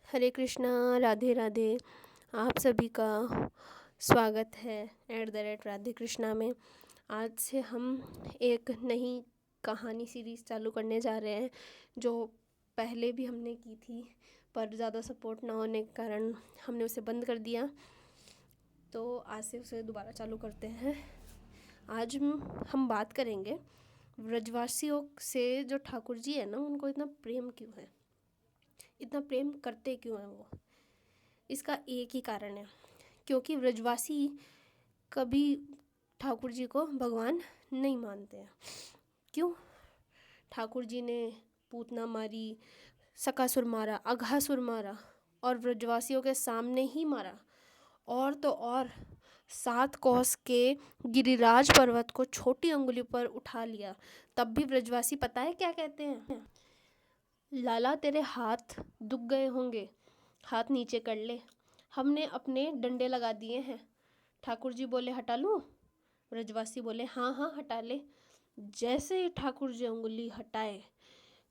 हरे कृष्णा, राधे राधे। आप सभी का स्वागत है @राधे कृष्णा में। आज से हम एक नई कहानी सीरीज़ चालू करने जा रहे हैं, जो पहले भी हमने की थी, पर ज़्यादा सपोर्ट ना होने के कारण हमने उसे बंद कर दिया। तो आज से उसे दोबारा चालू करते हैं। आज हम बात करेंगे ब्रजवासियों से। जो ठाकुर जी है ना, उनको इतना प्रेम क्यों है, इतना प्रेम करते क्यों हैं वो। इसका एक ही कारण है, क्योंकि ब्रजवासी कभी ठाकुर जी को भगवान नहीं मानते हैं। क्यों? ठाकुर जी ने पूतना मारी, सकासुर मारा, अघासुर मारा, और ब्रजवासियों के सामने ही मारा। और तो और 7 कोस के गिरिराज पर्वत को छोटी अंगुली पर उठा लिया। तब भी ब्रजवासी पता है क्या कहते हैं? लाला तेरे हाथ दुख गए होंगे, हाथ नीचे कर ले, हमने अपने डंडे लगा दिए हैं। ठाकुर जी बोले हटा लूं? ब्रजवासी बोले हाँ हाँ हटा ले। जैसे ही ठाकुर जी उंगली हटाए,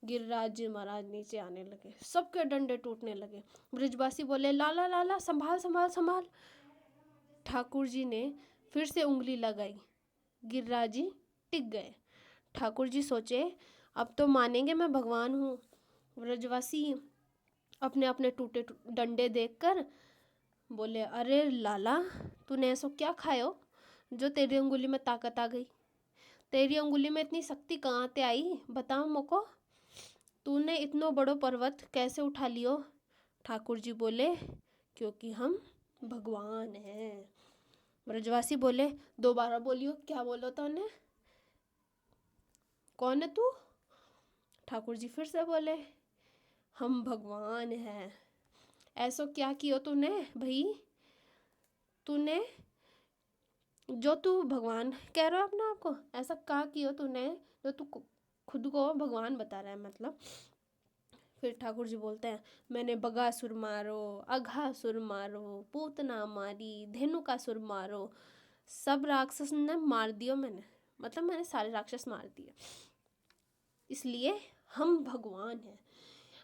गिरिराज जी महाराज नीचे आने लगे, सबके डंडे टूटने लगे। ब्रजवासी बोले लाला लाला संभाल संभाल संभाल। ठाकुर जी ने फिर से उंगली लगाई, गिरिराज जी टिक गए। ठाकुर जी सोचे अब तो मानेंगे मैं भगवान हूँ। ब्रजवासी अपने अपने टूटे डंडे देखकर बोले अरे लाला, तूने ऐसा क्या खायो जो तेरी उंगली में ताकत आ गई? तेरी उंगली में इतनी शक्ति कहाँ से आई, बता मोको। तूने इतनो बड़ो पर्वत कैसे उठा लियो? ठाकुर जी बोले क्योंकि हम भगवान हैं। ब्रजवासी बोले दोबारा बोलियो, क्या बोलो तूने, कौन है तू? ठाकुर जी फिर से बोले हम भगवान हैं। ऐसा क्या किया तूने भाई? तूने जो तू भगवान कह रहा है अपना आपको, ऐसा क्या किया तूने जो तू खुद को भगवान बता रहा है? मतलब फिर ठाकुर जी बोलते हैं मैंने बगासुर मारो, अघासुर मारो, पूतना मारी, धेनुकासुर मारो, सब राक्षस ने मार दियो मैंने। मतलब मैंने सारे राक्षस मार दिए, इसलिए हम भगवान हैं।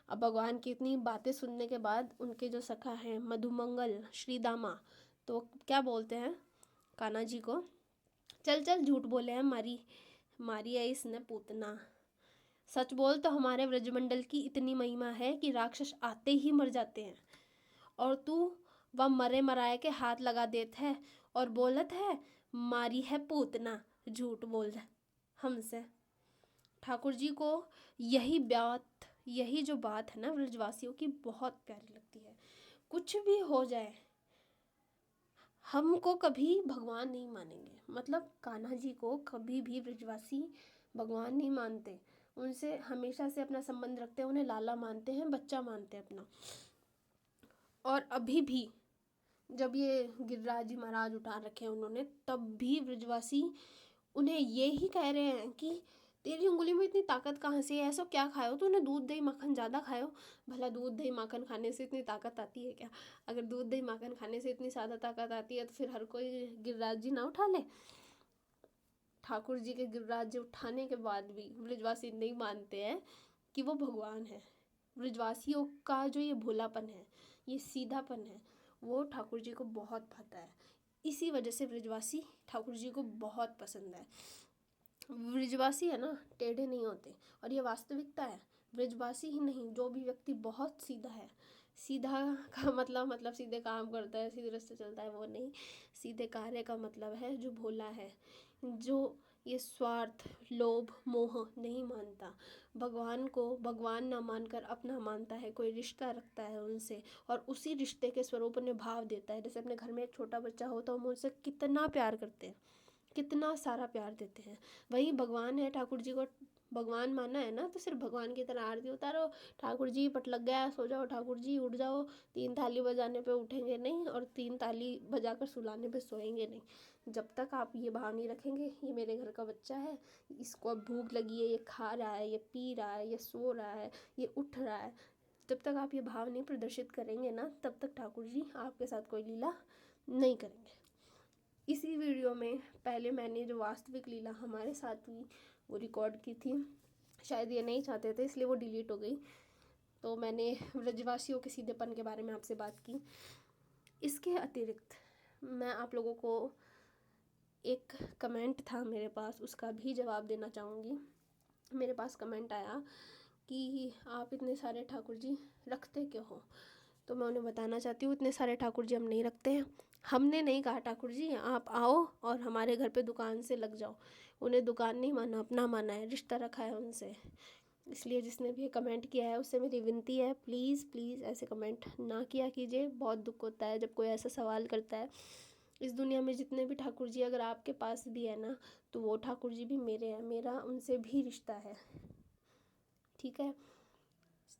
अब भगवान की इतनी बातें सुनने के बाद उनके जो सखा हैं मधुमंगल, श्रीदामा, तो क्या बोलते हैं कान्हा जी को, चल चल झूठ बोले हैं, मारी मारी है इसने पूतना। सच बोल, तो हमारे ब्रजमंडल की इतनी महिमा है कि राक्षस आते ही मर जाते हैं, और तू वह मरे मराए के हाथ लगा देता है और बोलत है मारी है पूतना। झूठ बोल रहा हमसे। ठाकुर जी को यही जो बात है ना ब्रजवासियों की, बहुत प्यारी लगती है। कुछ भी हो जाए, हमको कभी भगवान नहीं मानेंगे। मतलब कान्हा जी को कभी भी ब्रजवासी भगवान नहीं मानते, उनसे हमेशा से अपना संबंध रखते हैं, उन्हें लाला मानते हैं, बच्चा मानते हैं अपना। और अभी भी जब ये गिरिराज जी महाराज उठा रखे हैं उन्होंने, तब भी ब्रजवासी उन्हें ये ही कह रहे हैं कि तेरी उंगली में इतनी ताकत कहाँ से है? ऐसा क्या खाओ तूने? दूध दही माखन ज़्यादा खाओ। भला दूध दही माखन खाने से इतनी ताकत आती है क्या? अगर दूध दही माखन खाने से इतनी ज़्यादा ताकत आती है तो फिर हर कोई गिरिराज जी ना उठा ले। ठाकुर जी के गिरिराज जी उठाने के बाद भी ब्रजवासी नहीं मानते हैं कि वो भगवान है। ब्रजवासियों का जो ये भोलापन है, ये सीधापन है, वो ठाकुर जी को बहुत भाता है। इसी वजह से ब्रजवासी ठाकुर जी को बहुत पसंद है। ब्रजवासी है ना, टेढ़े नहीं होते, और ये वास्तविकता है। ब्रजवासी ही नहीं, जो भी व्यक्ति बहुत सीधा है, सीधा का मतलब सीधे काम करता है, सीधे रास्ते चलता है, वो नहीं। सीधे कार्य का मतलब है जो भोला है, जो ये स्वार्थ, लोभ, मोह नहीं मानता, भगवान को भगवान ना मानकर अपना मानता है, कोई रिश्ता रखता है उनसे, और उसी रिश्ते के स्वरूप उन्हें भाव देता है। जैसे अपने घर में एक छोटा बच्चा हो तो हम उनसे कितना प्यार करते हैं, कितना सारा प्यार देते हैं। वही भगवान है, ठाकुर जी को भगवान माना है ना, तो सिर्फ भगवान की तरह आरती उतारो, ठाकुर जी पट लग गया सो जाओ, ठाकुर जी उठ जाओ, 3 ताली बजाने पे उठेंगे नहीं, और 3 ताली बजाकर सुलाने पे सोएंगे नहीं। जब तक आप ये भाव नहीं रखेंगे ये मेरे घर का बच्चा है, इसको अब भूख लगी है, ये खा रहा है, ये पी रहा है, ये सो रहा है, ये उठ रहा है, जब तक आप ये भाव नहीं प्रदर्शित करेंगे ना, तब तक ठाकुर जी आपके साथ कोई लीला नहीं करेंगे। इसी वीडियो में पहले मैंने जो वास्तविक लीला हमारे साथ हुई वो रिकॉर्ड की थी। शायद ये नहीं चाहते थे, इसलिए वो डिलीट हो गई। तो मैंने ब्रजवासियों के सीधेपन के बारे में आपसे बात की। इसके अतिरिक्त मैं आप लोगों को एक कमेंट था मेरे पास, उसका भी जवाब देना चाहूँगी। मेरे पास कमेंट आया कि आप इतने सारे ठाकुर जी रखते क्यों हो? तो मैं उन्हें बताना चाहती हूँ, इतने सारे ठाकुर जी हम नहीं रखते हैं। हमने नहीं कहा ठाकुर जी आप आओ और हमारे घर पे दुकान से लग जाओ। उन्हें दुकान नहीं माना, अपना माना है, रिश्ता रखा है उनसे। इसलिए जिसने भी ये कमेंट किया है उससे मेरी विनती है, प्लीज़ प्लीज़ ऐसे कमेंट ना किया कीजिए। बहुत दुख होता है जब कोई ऐसा सवाल करता है। इस दुनिया में जितने भी ठाकुर जी अगर आपके पास भी है ना, तो वो ठाकुर जी भी मेरे हैं, मेरा उनसे भी रिश्ता है, ठीक है।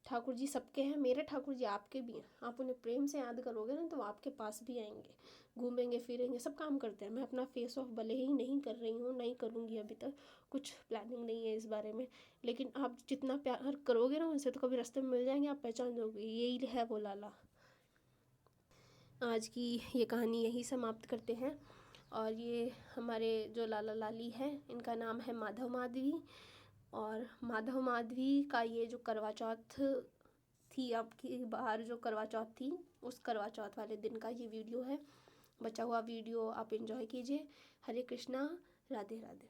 ठाकुर जी सबके हैं, मेरे ठाकुर जी आपके भी हैं। आप उन्हें प्रेम से याद करोगे ना तो वो आपके पास भी आएंगे, घूमेंगे फिरेंगे, सब काम करते हैं। मैं अपना फेस ऑफ भले ही नहीं कर रही हूँ, नहीं करूँगी, अभी तक कुछ प्लानिंग नहीं है इस बारे में, लेकिन आप जितना प्यार करोगे ना उनसे तो कभी रास्ते में मिल जाएंगे, आप पहचान जाओगे यही है वो लाला। आज की ये कहानी यही समाप्त करते हैं। और ये हमारे जो लाला लाली हैं इनका नाम है माधव माधवी। और माधव माधवी का ये जो करवा चौथ थी, आपकी बाहर जो करवा चौथ थी, उस करवा चौथ वाले दिन का ये वीडियो है। बचा हुआ वीडियो आप एंजॉय कीजिए। हरे कृष्णा, राधे राधे।